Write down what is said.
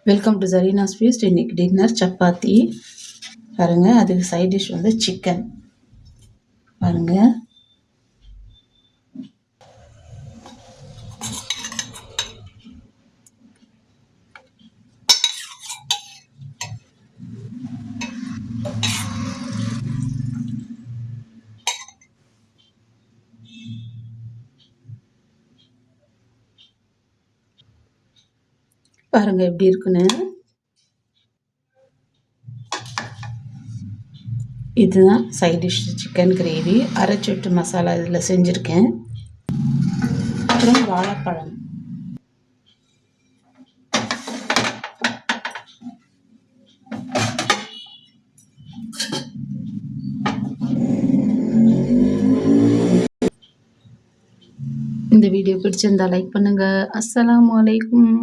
Welcome to Zarina's feast. இன்னைக்கு dinner chapati பாருங்க. அதுக்கு சைட் டிஷ் வந்து சிக்கன் பாருங்க. பாருங்க எப்படி இருக்குன்னு. இதுதான் சைட் டிஷ் சிக்கன் கிரேவி. அரைச்சொட்டு மசாலா இதில் செஞ்சுருக்கேன். அப்புறம் வாழைப்பழம், இந்த வீடியோ பிடிச்சிருந்தா லைக் பண்ணுங்க. அஸ்ஸலாமு அலைக்கும்.